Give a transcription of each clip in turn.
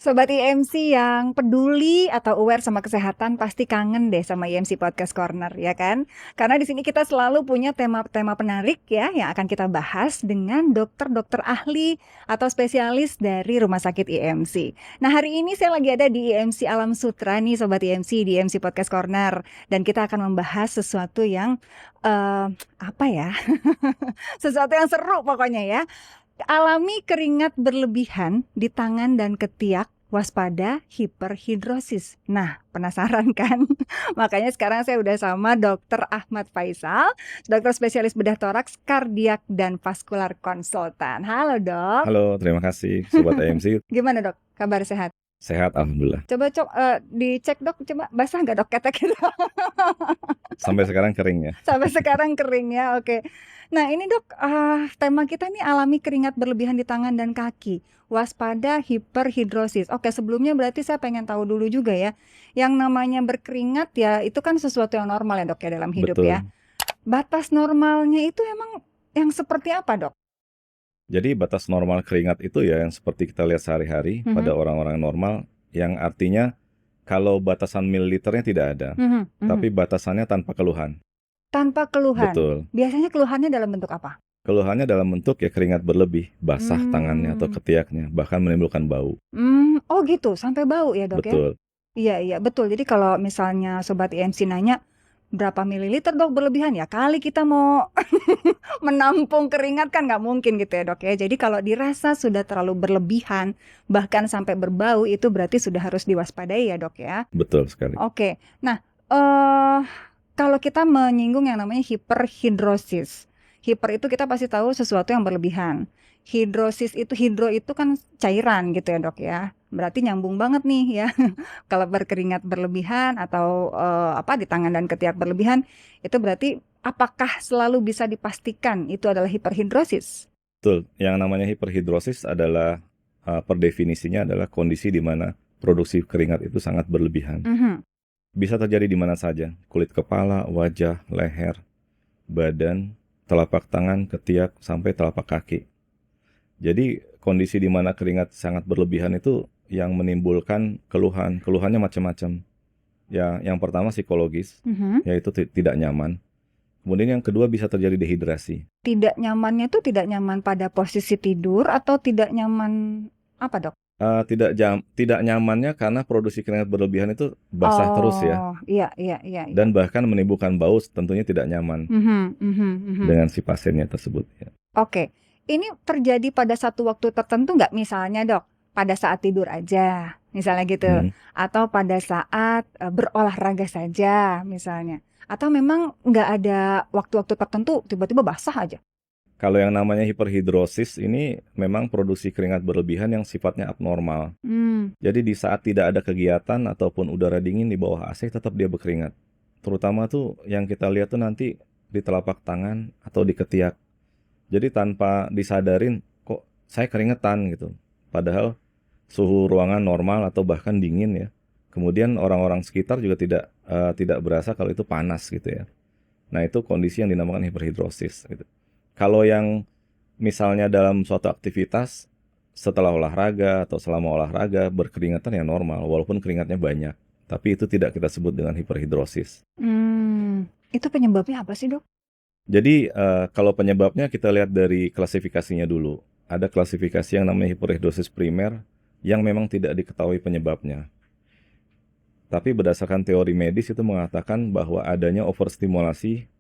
Sobat IMC yang peduli atau aware sama kesehatan pasti kangen deh sama IMC Podcast Corner, ya kan? Karena di sini kita selalu punya tema-tema menarik ya yang akan kita bahas dengan dokter-dokter ahli atau spesialis dari Rumah Sakit IMC. Nah, hari ini saya lagi ada di IMC Alam Sutra nih Sobat IMC, di IMC Podcast Corner, dan kita akan membahas sesuatu yang apa ya? Sesuatu yang seru pokoknya ya. Alami keringat berlebihan di tangan dan ketiak, waspada hiperhidrosis. Nah, penasaran kan? Makanya sekarang saya udah sama Dr. Ahmad Faisal, dokter spesialis bedah toraks, kardiak, dan vaskular konsultan. Halo dok. Halo, terima kasih Sobat IMC. Gimana dok? Kabar sehat? Sehat, Alhamdulillah. Coba dicek dok, coba basah nggak dok kata kita? Sampai sekarang kering ya. Sampai sekarang kering ya, oke. Nah ini dok, tema kita nih alami keringat berlebihan di tangan dan kaki, waspada hiperhidrosis. Oke, sebelumnya berarti saya pengen tahu dulu juga ya, yang namanya berkeringat ya itu kan sesuatu yang normal ya dok ya dalam hidup Betul. ya. Batas normalnya itu emang yang seperti apa dok? Jadi batas normal keringat itu ya yang seperti kita lihat sehari-hari pada orang-orang normal, yang artinya kalau batasan mililiternya tidak ada, tapi batasannya tanpa keluhan. Tanpa keluhan? Betul. Biasanya keluhannya dalam bentuk apa? Keluhannya dalam bentuk ya keringat berlebih, basah tangannya atau ketiaknya, bahkan menimbulkan bau. Oh gitu, sampai bau ya dok Betul. ya? Iya betul. Jadi kalau misalnya Sobat IMC nanya berapa mililiter dok berlebihan, ya kali kita mau menampung keringat kan nggak mungkin gitu ya dok ya. Jadi kalau dirasa sudah terlalu berlebihan, bahkan sampai berbau, itu berarti sudah harus diwaspadai ya dok ya. Betul sekali. Oke, nah kalau kita menyinggung yang namanya hiperhidrosis, hiper itu kita pasti tahu sesuatu yang berlebihan. Hidrosis itu, hidro itu kan cairan gitu ya dok ya. Berarti nyambung banget nih ya. Kalau berkeringat berlebihan atau di tangan dan ketiak berlebihan, itu berarti apakah selalu bisa dipastikan itu adalah hiperhidrosis? Betul. Yang namanya hiperhidrosis adalah per definisinya adalah kondisi di mana produksi keringat itu sangat berlebihan. Bisa terjadi di mana saja, kulit kepala, wajah, leher, badan, telapak tangan, ketiak, sampai telapak kaki. Jadi kondisi di mana keringat sangat berlebihan itu yang menimbulkan keluhan. Keluhannya macam-macam. Ya, yang pertama psikologis, yaitu tidak nyaman. Kemudian yang kedua bisa terjadi dehidrasi. Tidak nyamannya itu tidak nyaman pada posisi tidur atau tidak nyaman apa dok? Tidak nyamannya karena produksi keringat berlebihan itu basah terus ya. Iya. Dan bahkan menimbulkan bau, tentunya tidak nyaman dengan si pasiennya tersebut ya. Oke, ini terjadi pada satu waktu tertentu nggak, misalnya dok pada saat tidur aja misalnya gitu, atau pada saat berolahraga saja misalnya, atau memang nggak ada waktu-waktu tertentu tiba-tiba basah aja? Kalau yang namanya hiperhidrosis ini memang produksi keringat berlebihan yang sifatnya abnormal. Jadi di saat tidak ada kegiatan ataupun udara dingin di bawah AC tetap dia berkeringat. Terutama tuh yang kita lihat tuh nanti di telapak tangan atau di ketiak. Jadi tanpa disadarin kok saya keringetan gitu. Padahal suhu ruangan normal atau bahkan dingin ya. Kemudian orang-orang sekitar juga tidak berasa kalau itu panas gitu ya. Nah itu kondisi yang dinamakan hiperhidrosis gitu. Kalau yang misalnya dalam suatu aktivitas setelah olahraga atau selama olahraga berkeringatan ya normal, walaupun keringatnya banyak. Tapi itu tidak kita sebut dengan hiperhidrosis. Itu penyebabnya apa sih dok? Jadi kalau penyebabnya kita lihat dari klasifikasinya dulu. Ada klasifikasi yang namanya hiperhidrosis primer yang memang tidak diketahui penyebabnya. Tapi berdasarkan teori medis itu mengatakan bahwa adanya overstimulasi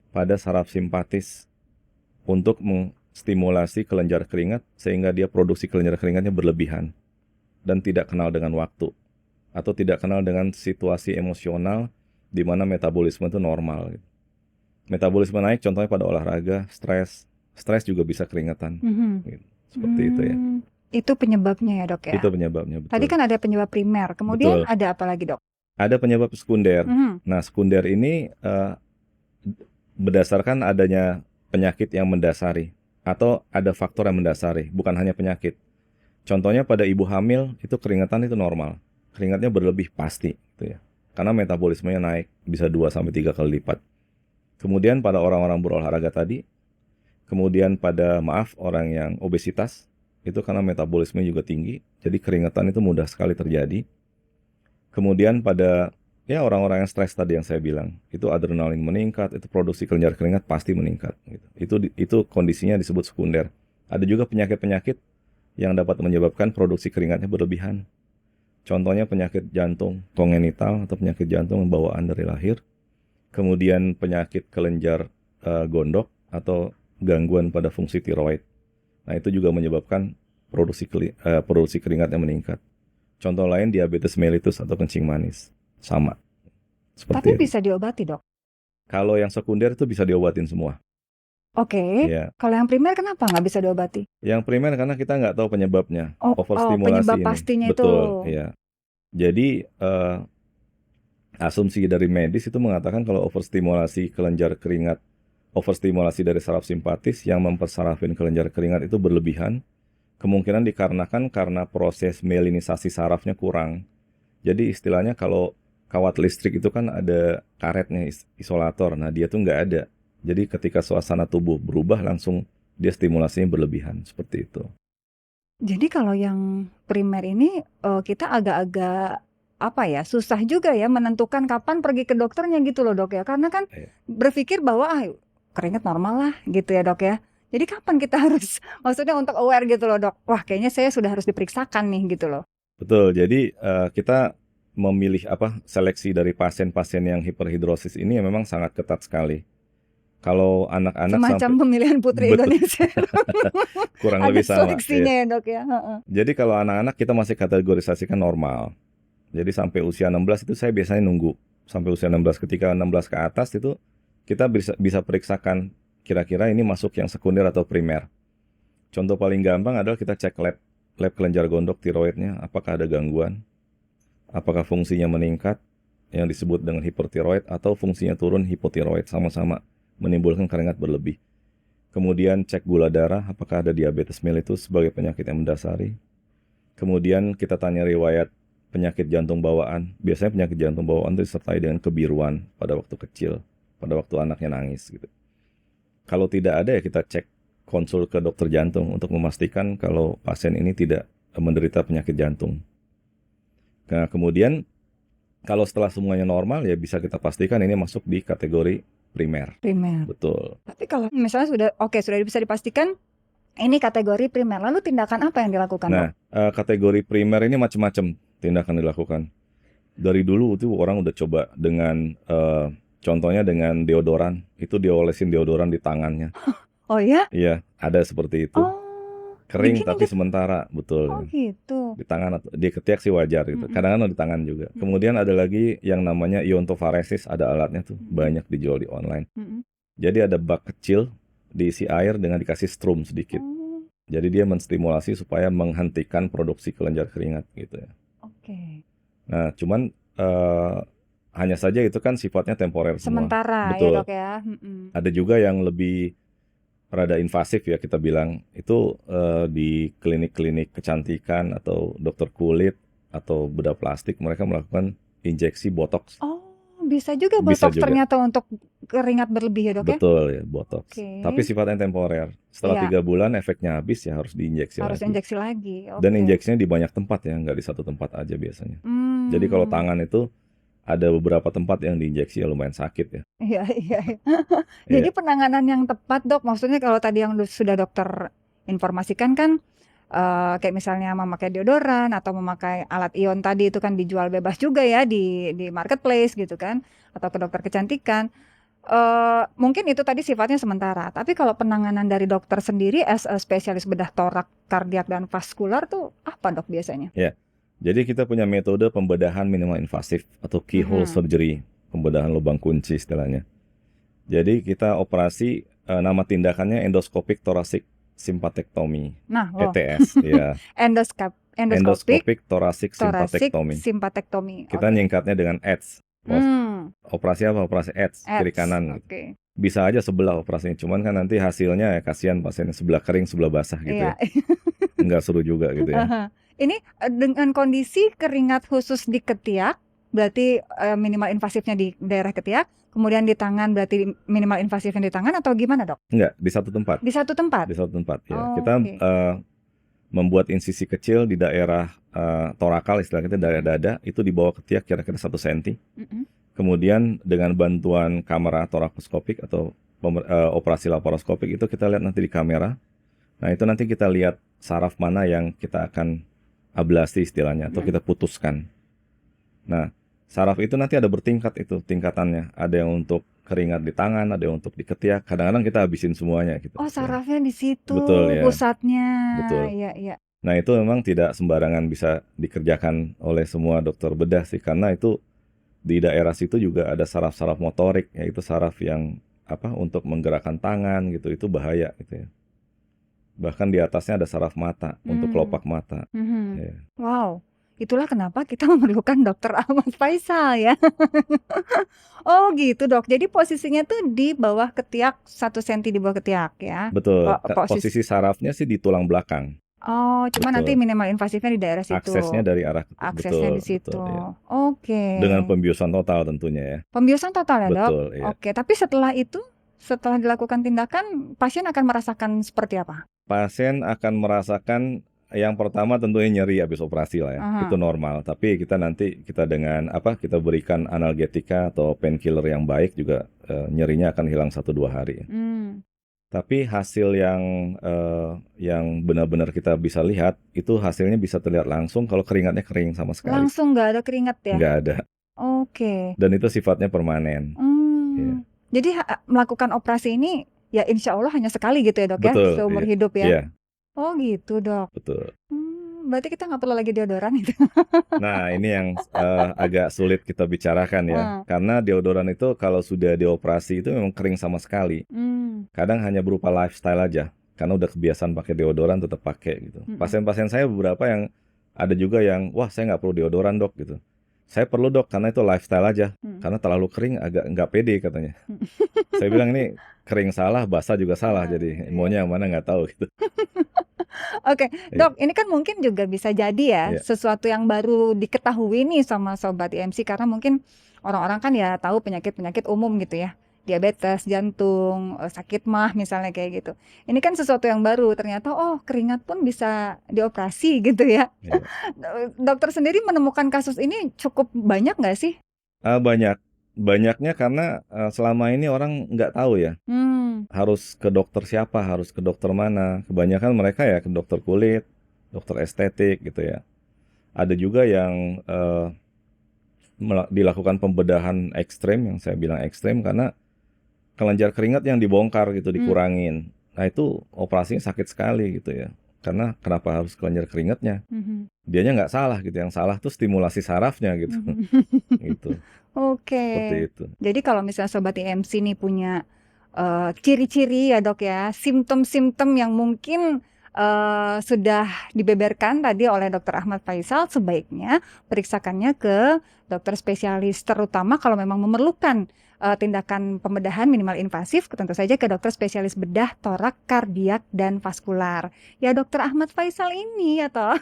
pada saraf simpatis untuk menstimulasi kelenjar keringat sehingga dia produksi kelenjar keringatnya berlebihan dan tidak kenal dengan waktu atau tidak kenal dengan situasi emosional di mana metabolisme itu normal. Metabolisme naik contohnya pada olahraga, stres juga bisa keringetan. Seperti itu ya. Itu penyebabnya ya dok ya? Itu penyebabnya, betul. Tadi kan ada penyebab primer, kemudian ada apa lagi dok? Ada penyebab sekunder. Nah sekunder ini berdasarkan adanya penyakit yang mendasari atau ada faktor yang mendasari, bukan hanya penyakit. Contohnya pada ibu hamil itu keringetan itu normal, keringatnya berlebih pasti gitu ya. Karena metabolismenya naik bisa 2-3 kali lipat. Kemudian pada orang-orang berolahraga tadi, kemudian pada orang yang obesitas Itu karena metabolisme juga tinggi, jadi keringetan itu mudah sekali terjadi. Kemudian pada orang-orang yang stres tadi yang saya bilang, itu adrenalin meningkat, itu produksi kelenjar keringat pasti meningkat. Gitu. Itu kondisinya disebut sekunder. Ada juga penyakit-penyakit yang dapat menyebabkan produksi keringatnya berlebihan. Contohnya penyakit jantung kongenital atau penyakit jantung bawaan dari lahir. Kemudian penyakit kelenjar gondok atau gangguan pada fungsi tiroid. Nah, itu juga menyebabkan produksi keringatnya meningkat. Contoh lain diabetes mellitus atau kencing manis. Sama. Tapi bisa diobati, Dok? Kalau yang sekunder itu bisa diobatin semua. Oke. Ya. Kalau yang primer kenapa nggak bisa diobati? Yang primer karena kita nggak tahu penyebabnya. Overstimulasi penyebab ini. pastinya Betul, itu. ya. Jadi asumsi dari medis itu mengatakan kalau overstimulasi kelenjar keringat, overstimulasi dari saraf simpatis yang mempersarafin kelenjar keringat itu berlebihan, kemungkinan dikarenakan karena proses melinisasi sarafnya kurang. Jadi istilahnya kalau kawat listrik itu kan ada karetnya, isolator. Nah, dia tuh nggak ada. Jadi ketika suasana tubuh berubah langsung dia stimulasinya berlebihan, seperti itu. Jadi kalau yang primer ini kita agak-agak susah juga ya menentukan kapan pergi ke dokternya gitu loh, Dok ya. Karena kan berpikir bahwa keringat normal lah gitu ya, Dok ya. Jadi kapan kita harus maksudnya untuk aware gitu loh, Dok. Wah, kayaknya saya sudah harus diperiksakan nih gitu loh. Betul. Jadi kita memilih seleksi dari pasien-pasien yang hiperhidrosis ini memang sangat ketat sekali. Kalau anak-anak semacam pemilihan putri Indonesia. Kurang lebih sama. Seleksinya ya, Dok ya. Jadi kalau anak-anak kita masih kategorisasikan normal. Jadi sampai usia 16 itu saya biasanya nunggu sampai usia 16. Ketika 16 ke atas itu kita bisa periksakan kira-kira ini masuk yang sekunder atau primer. Contoh paling gampang adalah kita cek lab kelenjar gondok tiroidnya, apakah ada gangguan, apakah fungsinya meningkat yang disebut dengan hipertiroid atau fungsinya turun hipotiroid, sama-sama menimbulkan keringat berlebih. Kemudian cek gula darah, apakah ada diabetes mellitus sebagai penyakit yang mendasari. Kemudian kita tanya riwayat penyakit jantung bawaan. Biasanya penyakit jantung bawaan itu disertai dengan kebiruan pada waktu kecil, pada waktu anaknya nangis gitu. Kalau tidak ada ya kita cek konsul ke dokter jantung untuk memastikan kalau pasien ini tidak menderita penyakit jantung. Nah, kemudian kalau setelah semuanya normal ya bisa kita pastikan ini masuk di kategori primer. Betul. Tapi kalau misalnya sudah bisa dipastikan ini kategori primer, lalu tindakan apa yang dilakukan? Nah, kategori primer ini macam-macam tindakan dilakukan. Dari dulu itu orang udah coba dengan contohnya dengan deodoran, itu diolesin deodoran di tangannya. Oh ya? Iya, ada seperti itu. Kering tapi sementara, betul. Oh gitu. Di tangan atau di ketiak sih wajar gitu. Kadang-kadang di tangan juga. Kemudian ada lagi yang namanya iontofaresis, ada alatnya tuh, banyak dijual di online. Jadi ada bak kecil diisi air dengan dikasih strum sedikit. Jadi dia menstimulasi supaya menghentikan produksi kelenjar keringat gitu ya. Oke. Nah, cuman hanya saja itu kan sifatnya temporer semua. Sementara. Betul. Ya, Dok ya. Ada juga yang lebih rada invasif ya kita bilang, itu di klinik-klinik kecantikan atau dokter kulit atau bedah plastik, mereka melakukan injeksi botox. Oh, bisa juga botox ternyata untuk keringat berlebih ya, Dok ya? Betul ya, botox. Tapi sifatnya temporer. Setelah 3 bulan efeknya habis ya harus diinjeksi lagi. Harus injeksi lagi. Dan injeksinya di banyak tempat ya, nggak di satu tempat aja biasanya. Jadi kalau tangan itu ada beberapa tempat yang diinjeksi ya lumayan sakit ya. Iya. Jadi penanganan yang tepat, Dok, maksudnya kalau tadi yang sudah dokter informasikan kan kayak misalnya memakai deodoran atau memakai alat ion tadi itu kan dijual bebas juga ya di marketplace gitu kan, atau ke dokter kecantikan. Mungkin itu tadi sifatnya sementara. Tapi kalau penanganan dari dokter sendiri as a spesialis bedah torak, kardiak dan vaskular tuh apa, Dok, biasanya? Ya. Jadi kita punya metode pembedahan minimal invasif atau keyhole surgery, pembedahan lubang kunci istilahnya. Jadi kita operasi, nama tindakannya endoscopic thoracic sympathectomy, ETS ya. Endoscopic thoracic sympathectomy. Kita nyingkatnya dengan ETS. Operasi apa? Operasi ETS, kiri kanan. Okay. Bisa aja sebelah operasinya, cuman kan nanti hasilnya ya kasihan pasiennya sebelah kering sebelah basah gitu ya. Nggak seru juga gitu ya. Ini dengan kondisi keringat khusus di ketiak, berarti minimal invasifnya di daerah ketiak, kemudian di tangan berarti minimal invasifnya di tangan atau gimana, Dok? Enggak, di satu tempat. Di satu tempat? Di satu tempat ya. Kita membuat insisi kecil di daerah torakal, istilahnya daerah dada, itu di bawah ketiak kira-kira 1 senti. Kemudian dengan bantuan kamera torakoskopik atau operasi laparoskopik itu kita lihat nanti di kamera. Nah itu nanti kita lihat saraf mana yang kita akan ablasi istilahnya atau kita putuskan. Nah saraf itu nanti ada bertingkat itu tingkatannya. Ada yang untuk keringat di tangan, ada yang untuk di ketiak. Kadang-kadang kita habisin semuanya gitu. Oh, sarafnya di situ. Betul, ya. Pusatnya. Betul. Iya. Nah itu memang tidak sembarangan bisa dikerjakan oleh semua dokter bedah sih, karena itu di daerah situ juga ada saraf-saraf motorik, yaitu saraf yang untuk menggerakkan tangan gitu, itu bahaya gitu ya. Bahkan di atasnya ada saraf mata untuk kelopak mata. Ya. Wow, itulah kenapa kita memerlukan Dr. Ahmad Faisal ya. Oh gitu dok, jadi posisinya tuh di bawah ketiak, 1 senti di bawah ketiak ya. Betul, posisi sarafnya sih di tulang belakang. Oh, cuma nanti minimal invasifnya di daerah situ. Aksesnya dari arah Aksesnya di situ. Ya. Oke. Dengan pembiusan total tentunya ya. Pembiusan total ya dok. Betul. Ya. Oke, tapi setelah itu, setelah dilakukan tindakan, pasien akan merasakan seperti apa? Pasien akan merasakan yang pertama tentunya nyeri habis operasi lah ya. Itu normal. Tapi kita nanti dengan kita berikan analgetika atau painkiller yang baik juga nyerinya akan hilang 1-2 hari. Tapi hasil yang benar-benar kita bisa lihat itu hasilnya bisa terlihat langsung kalau keringatnya kering sama sekali. Langsung nggak ada keringat ya? Nggak ada. Oke. Dan itu sifatnya permanen. Ya. Jadi melakukan operasi ini ya insya Allah hanya sekali gitu ya dok. Betul, ya seumur hidup ya. Iya. Oh gitu dok. Betul. Berarti kita nggak perlu lagi deodoran itu. Nah ini yang agak sulit kita bicarakan ya. Karena deodoran itu kalau sudah dioperasi itu memang kering sama sekali. Kadang hanya berupa lifestyle aja. Karena udah kebiasaan pakai deodoran tetap pakai gitu. Pasien-pasien saya beberapa yang ada juga yang wah saya nggak perlu deodoran dok gitu. Saya perlu dok karena itu lifestyle aja. Karena terlalu kering agak nggak pede katanya. Saya bilang ini kering salah, basah juga salah. Jadi maunya yang mana nggak tahu gitu. Oke, dok, ini kan mungkin juga bisa jadi ya sesuatu yang baru diketahui nih sama sobat IMC, karena mungkin orang-orang kan ya tahu penyakit-penyakit umum gitu ya, diabetes, jantung, sakit mah misalnya kayak gitu. Ini kan sesuatu yang baru, ternyata keringat pun bisa dioperasi gitu ya. Dokter sendiri menemukan kasus ini cukup banyak nggak sih? Banyaknya karena selama ini orang nggak tahu ya. Harus ke dokter siapa, harus ke dokter mana. Kebanyakan mereka ya ke dokter kulit, dokter estetik gitu ya. Ada juga yang dilakukan pembedahan ekstrem, yang saya bilang ekstrem karena kelenjar keringat yang dibongkar gitu, dikurangin. Nah itu operasinya sakit sekali gitu ya. Karena kenapa harus kelenjar keringatnya? Dianya nggak salah gitu, yang salah tuh stimulasi sarafnya gitu. Gitu. Oke. Seperti itu. Jadi kalau misalnya sobat IMC nih punya ciri-ciri ya dok ya, simptom-simptom yang mungkin sudah dibeberkan tadi oleh Dr. Ahmad Faisal, sebaiknya periksakannya ke dokter spesialis, terutama kalau memang memerlukan tindakan pembedahan minimal invasif, tentu saja ke dokter spesialis bedah, torak, kardiak, dan vaskular. Ya Dr. Ahmad Faisal ini atau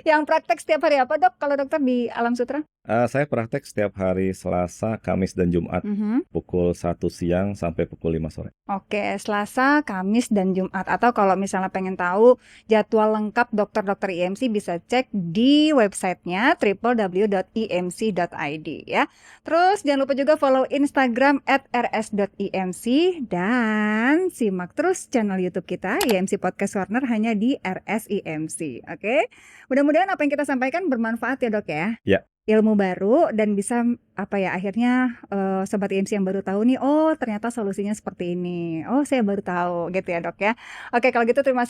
yang praktek setiap hari apa dok kalau dokter di Alam Sutra? Saya praktek setiap hari Selasa, Kamis, dan Jumat pukul 1 siang sampai pukul 5 sore. Oke, Selasa, Kamis, dan Jumat. Atau kalau misalnya pengen tahu jadwal lengkap dokter-dokter IMC bisa cek di websitenya www.imc.id ya. Terus jangan lupa juga follow Instagram @rs.imc dan simak terus channel YouTube kita IMC Podcast Corner hanya di RSIMC. Oke, mudah-mudahan apa yang kita sampaikan bermanfaat ya dok ya. Ya. Ilmu baru dan bisa akhirnya sobat IMC yang baru tahu nih, ternyata solusinya seperti ini. Saya baru tahu gitu ya dok ya. Oke, kalau gitu terima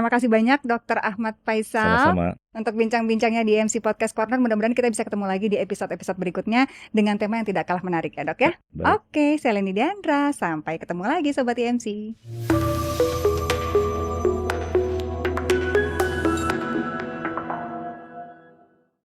kasih banyak Dr. Ahmad Faisal. Sama-sama. Untuk bincang-bincangnya di IMC Podcast Corner. Mudah-mudahan kita bisa ketemu lagi di episode-episode berikutnya dengan tema yang tidak kalah menarik ya dok ya. Oke, saya Leni Diandra, sampai ketemu lagi sobat IMC.